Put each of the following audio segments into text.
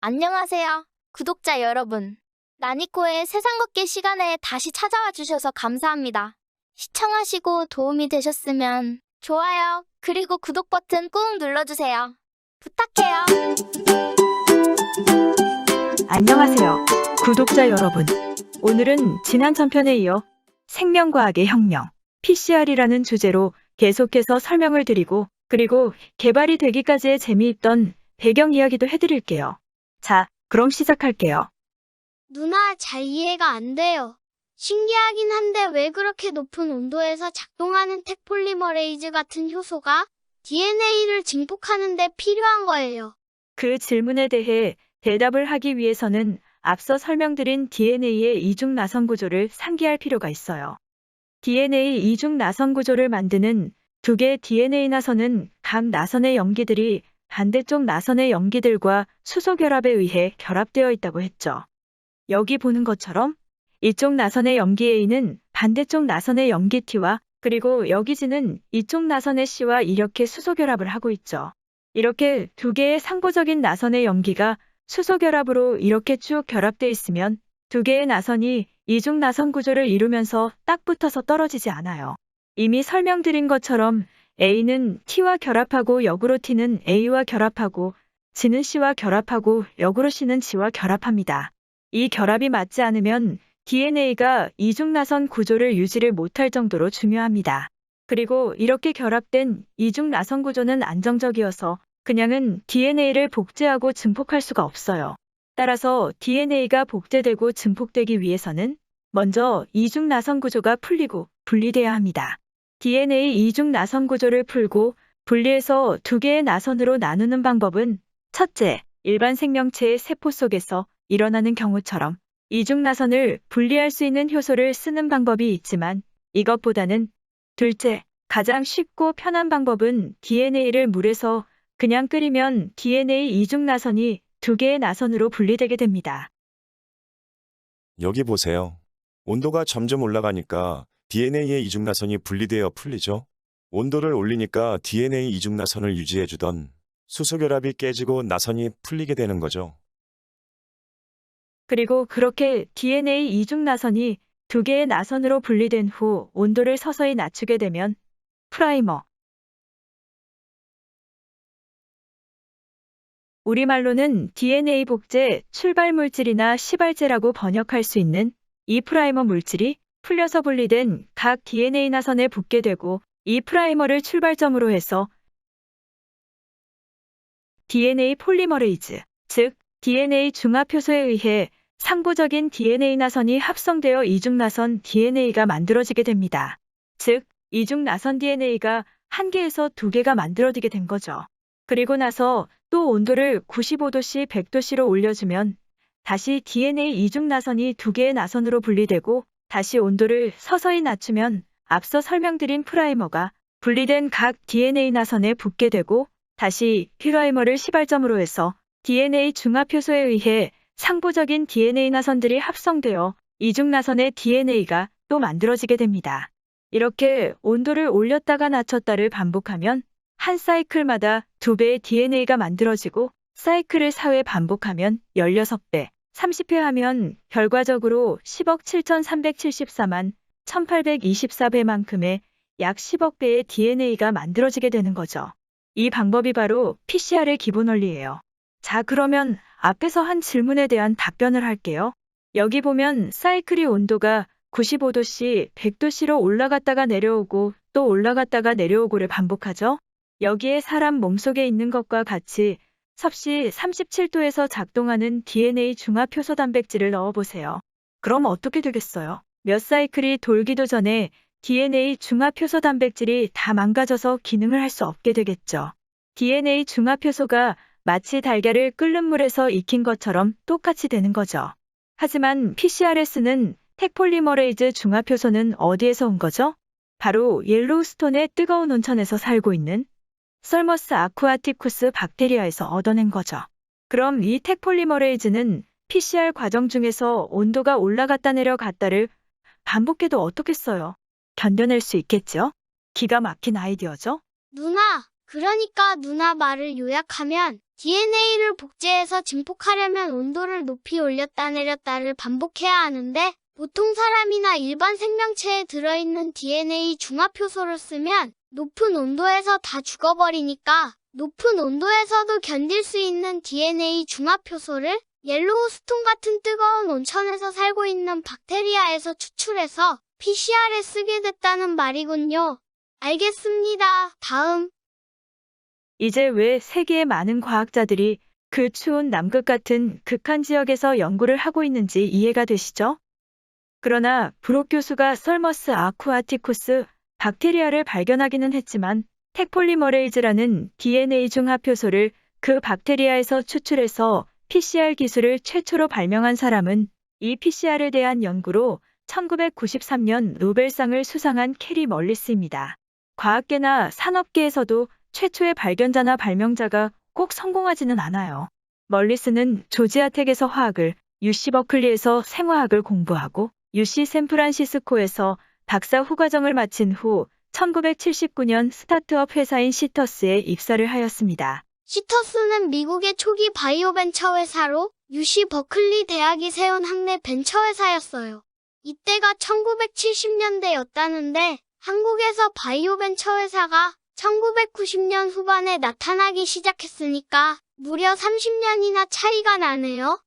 안녕하세요, 구독자 여러분. 나니코의 세상 걷기 시간에 다시 찾아와 주셔서 감사합니다. 시청하시고 도움이 되셨으면 좋아요, 그리고 구독 버튼 꾹 눌러주세요. 부탁해요. 안녕하세요, 구독자 여러분. 오늘은 지난 전편에 이어 생명과학의 혁명, PCR이라는 주제로 계속해서 설명을 드리고 그리고 개발이 되기까지의 재미있던 배경 이야기도 해드릴게요. 자, 그럼 시작할게요. 누나, 잘 이해가 안 돼요. 신기하긴 한데 왜 그렇게 높은 온도에서 작동하는 택폴리머레이즈 같은 효소가 DNA를 증폭하는 데 필요한 거예요? 그 질문에 대해 대답을 하기 위해서는 앞서 설명드린 DNA의 이중 나선 구조를 상기할 필요가 있어요. DNA 이중 나선 구조를 만드는 두 개의 DNA 나선은 각 나선의 염기들이 반대쪽 나선의 염기들과 수소 결합에 의해 결합되어 있다고 했죠. 여기 보는 것처럼 이쪽 나선의 염기 A는 반대쪽 나선의 염기 T와 그리고 여기 G는 이쪽 나선의 C와 이렇게 수소 결합을 하고 있죠. 이렇게 두 개의 상보적인 나선의 염기가 수소 결합으로 이렇게 쭉 결합되어 있으면 두 개의 나선이 이중 나선 구조를 이루면서 딱 붙어서 떨어지지 않아요. 이미 설명드린 것처럼 A는 T와 결합하고 역으로 T는 A와 결합하고 G는 C와 결합하고 역으로 C는 G와 결합합니다. 이 결합이 맞지 않으면 DNA가 이중나선 구조를 유지를 못할 정도로 중요합니다. 그리고 이렇게 결합된 이중나선 구조는 안정적이어서 그냥은 DNA를 복제하고 증폭할 수가 없어요. 따라서 DNA가 복제되고 증폭되기 위해서는 먼저 이중나선 구조가 풀리고 분리돼야 합니다. DNA 이중나선 구조를 풀고 분리해서 두 개의 나선으로 나누는 방법은 첫째, 일반 생명체의 세포 속에서 일어나는 경우처럼 이중나선을 분리할 수 있는 효소를 쓰는 방법이 있지만 이것보다는 둘째, 가장 쉽고 편한 방법은 DNA를 물에서 그냥 끓이면 DNA 이중나선이 두 개의 나선으로 분리되게 됩니다. 여기 보세요. 온도가 점점 올라가니까 DNA의 이중나선이 분리되어 풀리죠. 온도를 올리니까 DNA 이중나선을 유지해주던 수소결합이 깨지고 나선이 풀리게 되는 거죠. 그리고 그렇게 DNA 이중나선이 두 개의 나선으로 분리된 후 온도를 서서히 낮추게 되면 프라이머, 우리말로는 DNA 복제 출발물질이나 시발제라고 번역할 수 있는 이 프라이머 물질이 풀려서 분리된 각 DNA 나선에 붙게 되고 이 프라이머를 출발점으로 해서 DNA 폴리머레이즈, 즉 DNA 중합효소에 의해 상부적인 DNA 나선이 합성되어 이중나선 DNA가 만들어지게 됩니다. 즉, 이중나선 DNA가 한 개에서 두 개가 만들어지게 된 거죠. 그리고 나서 또 온도를 95도씨, 100도씨로 올려주면 다시 DNA 이중나선이 두 개의 나선으로 분리되고 다시 온도를 서서히 낮추면 앞서 설명드린 프라이머가 분리된 각 DNA 나선에 붙게 되고 다시 프라이머를 시발점으로 해서 DNA 중합효소에 의해 상부적인 DNA 나선들이 합성되어 이중나선의 DNA가 또 만들어지게 됩니다. 이렇게 온도를 올렸다가 낮췄다를 반복하면 한 사이클마다 2배의 DNA가 만들어지고 사이클을 4회 반복하면 16배, 30회 하면 결과적으로 10억 7,374만 1,824배만큼의 약 10억 배의 DNA가 만들어지게 되는 거죠. 이 방법이 바로 PCR의 기본 원리예요. 자, 그러면 앞에서 한 질문에 대한 답변을 할게요. 여기 보면 사이클이 온도가 95도씨, 100도씨로 올라갔다가 내려오고 또 올라갔다가 내려오고를 반복하죠. 여기에 사람 몸속에 있는 것과 같이 섭씨 37도에서 작동하는 DNA 중합효소 단백질을 넣어보세요. 그럼 어떻게 되겠어요? 몇 사이클이 돌기도 전에 DNA 중합효소 단백질이 다 망가져서 기능을 할 수 없게 되겠죠. DNA 중합효소가 마치 달걀을 끓는 물에서 익힌 것처럼 똑같이 되는 거죠. 하지만 PCR에 쓰는 택폴리머레이즈 중합효소는 어디에서 온 거죠? 바로 옐로우스톤의 뜨거운 온천에서 살고 있는 설머스 아쿠아티쿠스 박테리아에서 얻어낸 거죠. 그럼 이 택폴리머레이즈는 PCR 과정 중에서 온도가 올라갔다 내려갔다를 반복해도 어떻겠어요? 견뎌낼 수 있겠죠? 기가 막힌 아이디어죠? 누나, 그러니까 누나 말을 요약하면 DNA를 복제해서 증폭하려면 온도를 높이 올렸다 내렸다를 반복해야 하는데 보통 사람이나 일반 생명체에 들어있는 DNA 중합효소를 쓰면 높은 온도에서 다 죽어버리니까 높은 온도에서도 견딜 수 있는 DNA 중합효소를 옐로우스톤 같은 뜨거운 온천에서 살고 있는 박테리아에서 추출해서 PCR에 쓰게 됐다는 말이군요. 알겠습니다. 다음. 이제 왜 세계의 많은 과학자들이 그 추운 남극 같은 극한 지역에서 연구를 하고 있는지 이해가 되시죠? 그러나 브록 교수가 썰머스 아쿠아티쿠스 박테리아를 발견하기는 했지만 택폴리머레이즈라는 DNA 중합효소를 그 박테리아에서 추출해서 PCR 기술을 최초로 발명한 사람은 이 PCR에 대한 연구로 1993년 노벨상을 수상한 캐리 멀리스입니다. 과학계나 산업계에서도 최초의 발견자나 발명자가 꼭 성공하지는 않아요. 멀리스는 조지아 텍에서 화학을, UC 버클리에서 생화학을 공부하고 UC 샌프란시스코에서 박사 후과정을 마친 후 1979년 스타트업 회사인 시터스에 입사를 하였습니다. 시터스는 미국의 초기 바이오 벤처 회사로 UC 버클리 대학이 세운 학내 벤처 회사였어요. 이때가 1970년대였다는데 한국에서 바이오 벤처 회사가 1990년 후반에 나타나기 시작했으니까 무려 30년이나 차이가 나네요.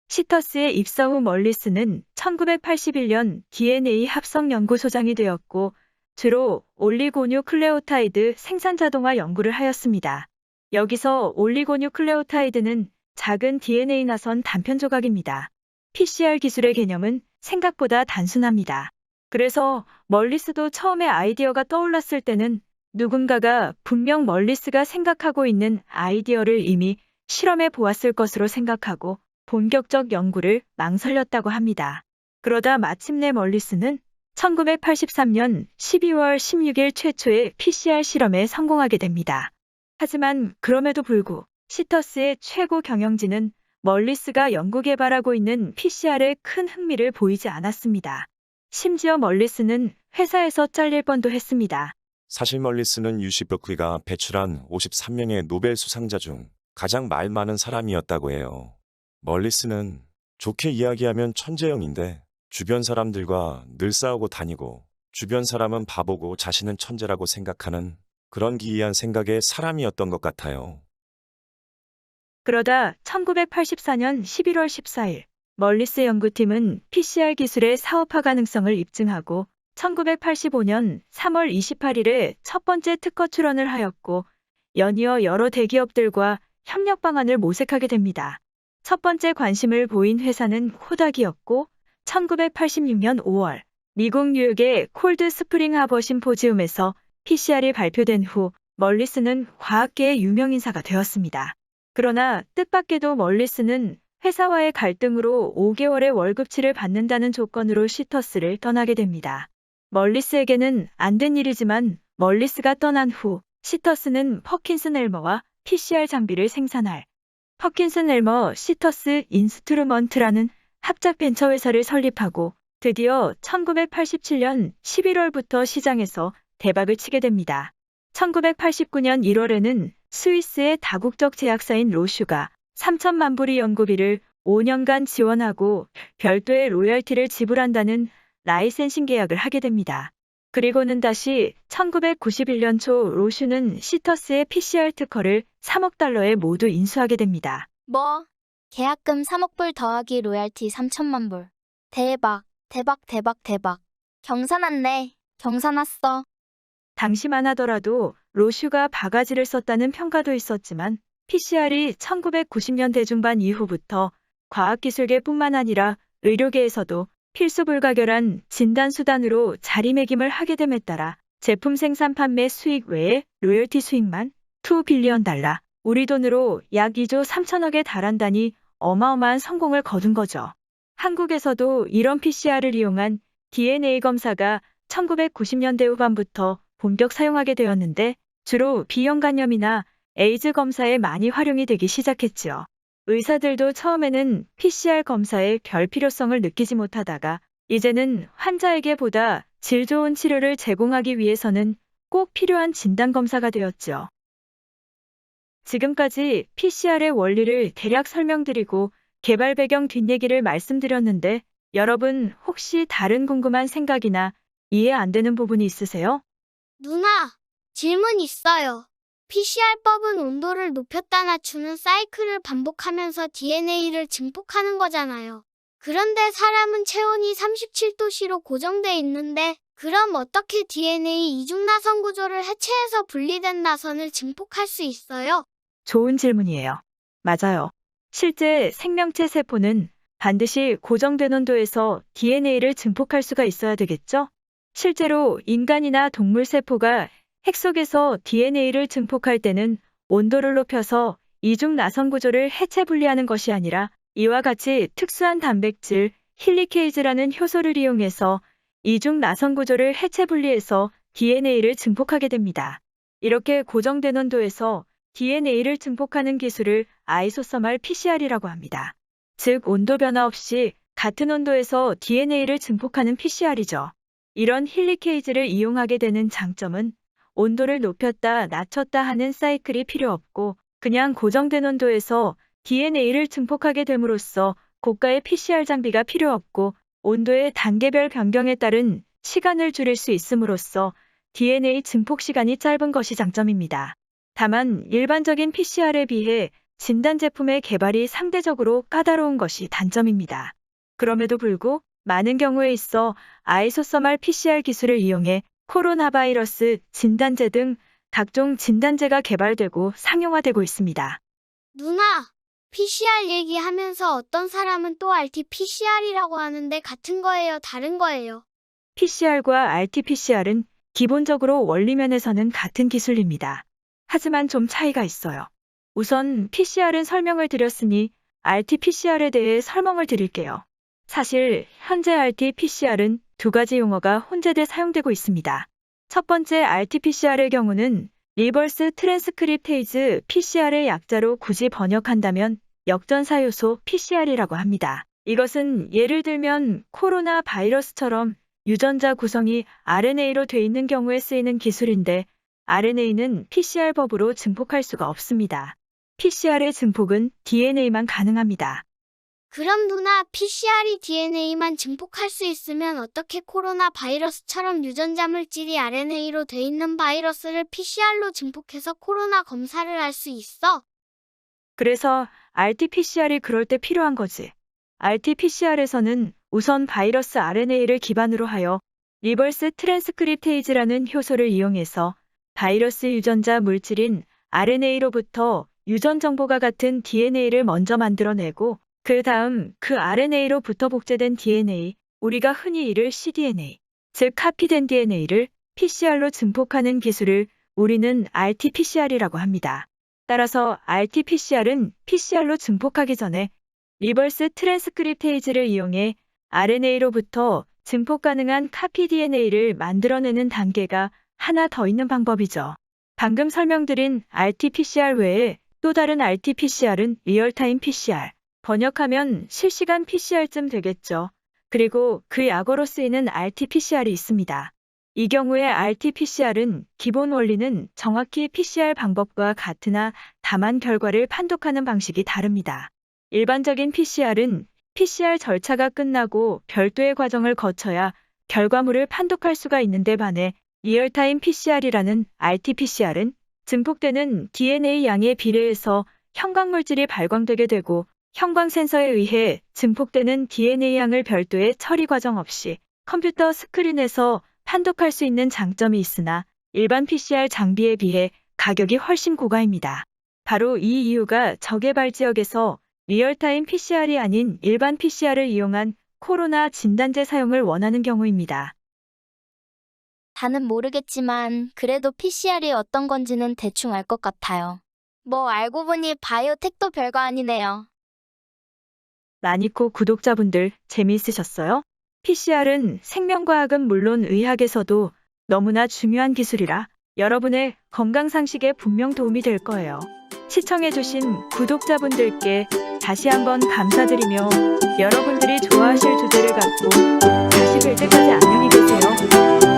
시터스에 입사 후 멀리스는 1981년 DNA 합성연구소장이 되었고 주로 올리고뉴클레오타이드 생산 자동화 연구를 하였습니다. 여기서 올리고뉴클레오타이드는 작은 DNA 나선 단편 조각입니다. PCR 기술의 개념은 생각보다 단순합니다. 그래서 멀리스도 처음에 아이디어가 떠올랐을 때는 누군가가 분명 멀리스가 생각하고 있는 아이디어를 이미 실험해 보았을 것으로 생각하고 본격적 연구를 망설였다고 합니다. 그러다 마침내 멀리스는 1983년 12월 16일 최초의 PCR 실험에 성공하게 됩니다. 하지만 그럼에도 불구하고 시터스의 최고 경영진은 멀리스가 연구 개발하고 있는 PCR에 큰 흥미를 보이지 않았습니다. 심지어 멀리스는 회사에서 잘릴 뻔도 했습니다. 사실 멀리스는 UC 버클리가 배출한 53명의 노벨 수상자 중 가장 말 많은 사람이었다고 해요. 멀리스는 좋게 이야기하면 천재형인데 주변 사람들과 늘 싸우고 다니고 주변 사람은 바보고 자신은 천재라고 생각하는 그런 기이한 생각의 사람이었던 것 같아요. 그러다 1984년 11월 14일 멀리스 연구팀은 PCR 기술의 사업화 가능성을 입증하고 1985년 3월 28일에 첫 번째 특허 출원을 하였고 연이어 여러 대기업들과 협력 방안을 모색하게 됩니다. 첫 번째 관심을 보인 회사는 코닥이었고 1986년 5월 미국 뉴욕의 콜드 스프링 하버 심포지움에서 PCR이 발표된 후 멀리스는 과학계의 유명인사가 되었습니다. 그러나 뜻밖에도 멀리스는 회사와의 갈등으로 5개월의 월급치를 받는다는 조건으로 시터스를 떠나게 됩니다. 멀리스에게는 안 된 일이지만 멀리스가 떠난 후 시터스는 퍼킨슨 엘머와 PCR 장비를 생산할 퍼킨슨 엘머 시터스 인스트루먼트라는 합작 벤처 회사를 설립하고 드디어 1987년 11월부터 시장에서 대박을 치게 됩니다. 1989년 1월에는 스위스의 다국적 제약사인 로슈가 3천만 불의 연구비를 5년간 지원하고 별도의 로열티를 지불한다는 라이센싱 계약을 하게 됩니다. 그리고는 다시 1991년 초 로슈는 시터스의 PCR 특허를 3억 달러에 모두 인수하게 됩니다. 뭐? 계약금 3억 불 더하기 로얄티 3천만 불. 대박, 대박, 대박, 대박. 경사났네. 경사났어. 당시만 하더라도 로슈가 바가지를 썼다는 평가도 있었지만 PCR이 1990년대 중반 이후부터 과학기술계뿐만 아니라 의료계에서도 필수 불가결한 진단수단으로 자리매김을 하게 됨에 따라 제품 생산 판매 수익 외에 로열티 수익만 2 빌리언 달러, 우리 돈으로 약 2조 3천억에 달한다니 어마어마한 성공을 거둔 거죠. 한국에서도 이런 PCR을 이용한 DNA 검사가 1990년대 후반부터 본격 사용하게 되었는데 주로 B형 간염이나 에이즈 검사에 많이 활용이 되기 시작했지요. 의사들도 처음에는 PCR 검사의 별 필요성을 느끼지 못하다가 이제는 환자에게 보다 질 좋은 치료를 제공하기 위해서는 꼭 필요한 진단검사가 되었죠. 지금까지 PCR의 원리를 대략 설명드리고 개발 배경 뒷얘기를 말씀드렸는데 여러분 혹시 다른 궁금한 생각이나 이해 안 되는 부분이 있으세요? 누나, 질문 있어요. PCR법은 온도를 높였다 낮추는 사이클을 반복하면서 DNA를 증폭하는 거잖아요. 그런데 사람은 체온이 37도씨로 고정돼 있는데 그럼 어떻게 DNA 이중나선 구조를 해체해서 분리된 나선을 증폭할 수 있어요? 좋은 질문이에요. 맞아요. 실제 생명체 세포는 반드시 고정된 온도에서 DNA를 증폭할 수가 있어야 되겠죠? 실제로 인간이나 동물 세포가 핵 속에서 DNA를 증폭할 때는 온도를 높여서 이중 나선 구조를 해체 분리하는 것이 아니라 이와 같이 특수한 단백질 힐리케이즈라는 효소를 이용해서 이중 나선 구조를 해체 분리해서 DNA를 증폭하게 됩니다. 이렇게 고정된 온도에서 DNA를 증폭하는 기술을 아이소서멀 PCR이라고 합니다. 즉 온도 변화 없이 같은 온도에서 DNA를 증폭하는 PCR이죠. 이런 힐리케이즈를 이용하게 되는 장점은 온도를 높였다 낮췄다 하는 사이클이 필요 없고 그냥 고정된 온도에서 DNA를 증폭하게 됨으로써 고가의 PCR 장비가 필요 없고 온도의 단계별 변경에 따른 시간을 줄일 수 있음으로써 DNA 증폭 시간이 짧은 것이 장점입니다. 다만 일반적인 PCR에 비해 진단 제품의 개발이 상대적으로 까다로운 것이 단점입니다. 그럼에도 불구하고 많은 경우에 있어 아이소서멀 PCR 기술을 이용해 코로나 바이러스 진단제 등 각종 진단제가 개발되고 상용화되고 있습니다. 누나, PCR 얘기하면서 어떤 사람은 또 RT-PCR이라고 하는데 같은 거예요, 다른 거예요? PCR과 RT-PCR은 기본적으로 원리면에서는 같은 기술입니다. 하지만 좀 차이가 있어요. 우선 PCR은 설명을 드렸으니 RT-PCR에 대해 설명을 드릴게요. 사실 현재 RT-PCR은 두 가지 용어가 혼재돼 사용되고 있습니다. 첫 번째 RT-PCR의 경우는 리버스 트랜스크립테이즈 PCR의 약자로 굳이 번역한다면 역전사 요소 PCR이라고 합니다. 이것은 예를 들면 코로나 바이러스처럼 유전자 구성이 RNA로 돼 있는 경우에 쓰이는 기술인데 RNA는 PCR법으로 증폭할 수가 없습니다. PCR의 증폭은 DNA만 가능합니다. 그럼 누나, PCR이 DNA만 증폭할 수 있으면 어떻게 코로나 바이러스처럼 유전자 물질이 RNA로 돼 있는 바이러스를 PCR로 증폭해서 코로나 검사를 할 수 있어? 그래서 RT-PCR이 그럴 때 필요한 거지. RT-PCR에서는 우선 바이러스 RNA를 기반으로 하여 리버스 트랜스크립테이즈라는 효소를 이용해서 바이러스 유전자 물질인 RNA로부터 유전 정보가 같은 DNA를 먼저 만들어내고 그 다음 그 RNA로부터 복제된 DNA, 우리가 흔히 이를 cDNA, 즉 카피된 DNA를 PCR로 증폭하는 기술을 우리는 RT-PCR이라고 합니다. 따라서 RT-PCR은 PCR로 증폭하기 전에 리버스 트랜스크립테이즈를 이용해 RNA로부터 증폭 가능한 카피 DNA를 만들어내는 단계가 하나 더 있는 방법이죠. 방금 설명드린 RT-PCR 외에 또 다른 RT-PCR은 리얼타임 PCR, 번역하면 실시간 PCR쯤 되겠죠. 그리고 그 약어로 쓰이는 RT-PCR이 있습니다. 이 경우에 RT-PCR은 기본 원리는 정확히 PCR 방법과 같으나 다만 결과를 판독하는 방식이 다릅니다. 일반적인 PCR은 PCR 절차가 끝나고 별도의 과정을 거쳐야 결과물을 판독할 수가 있는데 반해 리얼타임 PCR이라는 RT-PCR은 증폭되는 DNA 양에 비례해서 형광물질이 발광되게 되고 형광 센서에 의해 증폭되는 DNA 양을 별도의 처리 과정 없이 컴퓨터 스크린에서 판독할 수 있는 장점이 있으나 일반 PCR 장비에 비해 가격이 훨씬 고가입니다. 바로 이 이유가 저개발 지역에서 리얼타임 PCR이 아닌 일반 PCR을 이용한 코로나 진단제 사용을 원하는 경우입니다. 다는 모르겠지만 그래도 PCR이 어떤 건지는 대충 알 것 같아요. 뭐 알고 보니 바이오텍도 별거 아니네요. 라니코 구독자분들 재미있으셨어요? PCR은 생명과학은 물론 의학에서도 너무나 중요한 기술이라 여러분의 건강 상식에 분명 도움이 될 거예요. 시청해주신 구독자분들께 다시 한번 감사드리며 여러분들이 좋아하실 주제를 갖고 다시 뵐 때까지 안녕히 계세요.